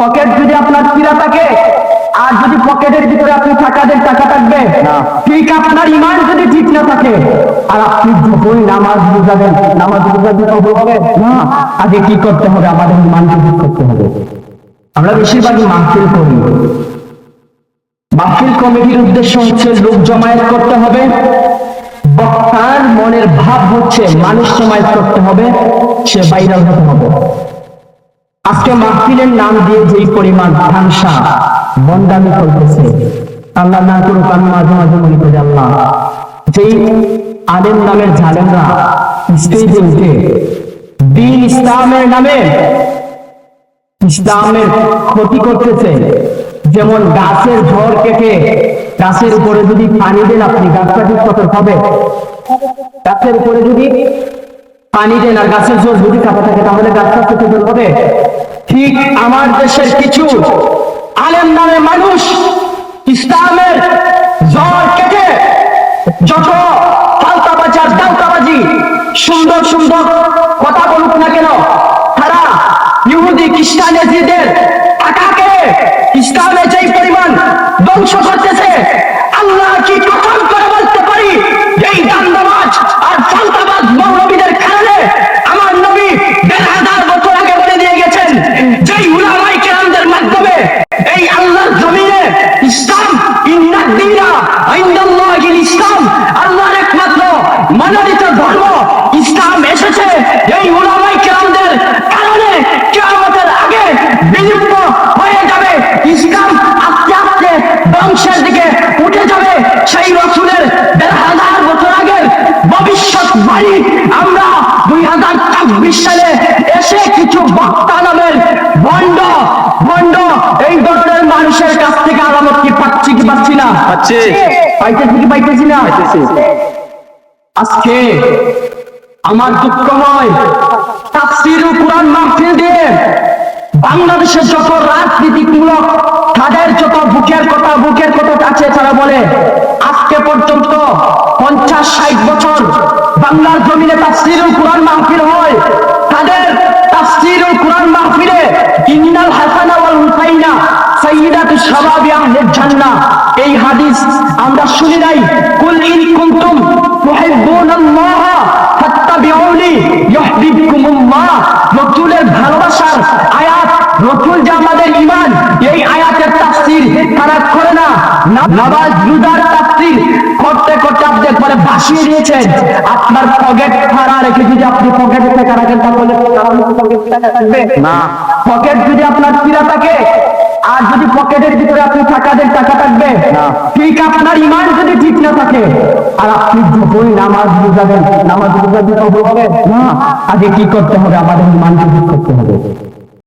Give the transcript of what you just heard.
Pocket যদি আপনার চিরা থাকে আর যদি পকেটের ভিতরে আপনি টাকা দেন, টাকা থাকবে না। ঠিক আপনার ইমান যদি ঠিক না থাকে আর আপনি যখনই নামাজ বুঝাবেন, নামাজ বুঝাবেন কবুল হবে না। আগে কি করতে হবে? আমাদের ইমানকে ঠিক করতে হবে। আমরা বেশিরভাগই মাহফিল করি, মাহফিল কমিটির উদ্দেশ্য হচ্ছে লোক জমায়েত করতে হবে, বক্তার মনের ভাব হচ্ছে মানুষ জমায়েত করতে হবে, সে ভাইরাল হতে হবে। আজকে মাহফিলের নাম দিয়ে যেই পরিমাণ ধানসা বন্দামি করতেছে, আল্লাহ না করুক, আমি মাঝে মাঝে মনে করি আল্লাহ, যেই আলেম নামের জালেমরা স্টেজে উঠে দিন ইসলামের নামে ইসলামের ক্ষতি করতেছে, যেমন গাছের ঝড় কেটে গাছের উপরে যদি পানি দেন আপনি, গাছটা ঠিক কত হবে? গাছের উপরে যদি পানি দেন আর গাছের ঝড় যদি কাটা থাকে তাহলে গাছটা কেটে হবে। ঠিক আমার দেশের কিছু আলেম নামে মানুষ ইসলামের ঝড় কেটে যত ফালতাবাজি আর দাওতাবাজি সুন্দর সুন্দর কথা বলুক না কেন, তারা ইহুদি খ্রিস্টান এজিদের টাকাকে ইসলামে যেই পরিমাণ ধ্বংস করতেছে, আল্লাহ কি কসম করে বলতে পারি, এই দান্দাবাজ আর ফালতাবাজ মৌলবীদের কারণে আমার নবী ১৫০০ বছর আগে বলে দিয়ে গেছেন, যেই উলামায়ে কেরামদের মাধ্যমে এই আল্লাহর জমিনে ইসলাম ইন্নাদ-দীনা ইনদাল্লাহিল ইসলাম, আল্লাহর একমাত্র মনোনীত ধর্ম ইসলাম এসেছে। এই উলামায়ে কেরামদের কারণে কিয়ামতের আগে বিলুপ্ত হয়ে যাবে ইসলাম, আস্তে আস্তে ধ্বংসের দিকে উঠে যাবে। সেই রাসূলের ১৫০০ বছর আগের ভবিষ্যৎবাণী আমরা ২০২৪ সালে এসে কিছু বক্তা নামের ভণ্ড এই ধরনের মানুষের কাছ থেকে আলামত কি পাচ্ছি কি পাচ্ছি না? পাইতেছি কি পাইতেছি না? আজকে আমার দুঃখ হয়, তাফসীরুল কুরআন মাহফিল দিয়ে বাংলাদেশের যত রাজনীতিমূলক তাদের যত বুকের কথা আছে, তারা বলে আজকে পর্যন্ত ৫০-৬০ বছর বাংলার জমিনে তাফসীরুল কুরআন মাহফিল হয়। তাদের তাফসীরুল কুরআন মাহফিলে ইন্নাল হাসানা ওয়াল হুসাইনা সাইয়্যিদাতু শাবাবি আহলিল জান্নাহ, এই হাদিস আমরা শুনি নাই। কুল ইন কুনতুম তুহিব্বুনাল্লাহ ফাত্তাবিউনি ইউহিব্বুকুমুল্লাহ, রাসূলের ভালোবাসার আয়াত, রাসূল যে আমাদের ঈমান, এই আয়াতের তাফসীর তারা করে না। নামাজ রোজার তাফসীর করতে করতে আপনি একবারে ভাসিয়ে দিয়েছেন। আপনার পকেট ফাড়া রেখে যদি আপনি পকেটে টাকা রাখেন তাহলে পকেটে টাকা থাকবে না। পকেট যদি আপনার চিরা থাকে আর যদি পকেটের ভিতরে আপনি টাকা দেন, টাকা থাকবে না। ঠিক আপনার ইমান যদি ঠিক না থাকে আর আপনি যখনই নামাজ বুঝাবেন, নামাজ বুঝাবেন কবুল হবে না। আগে কি করতে হবে? আমাদের ইমানকে ঠিক করতে হবে।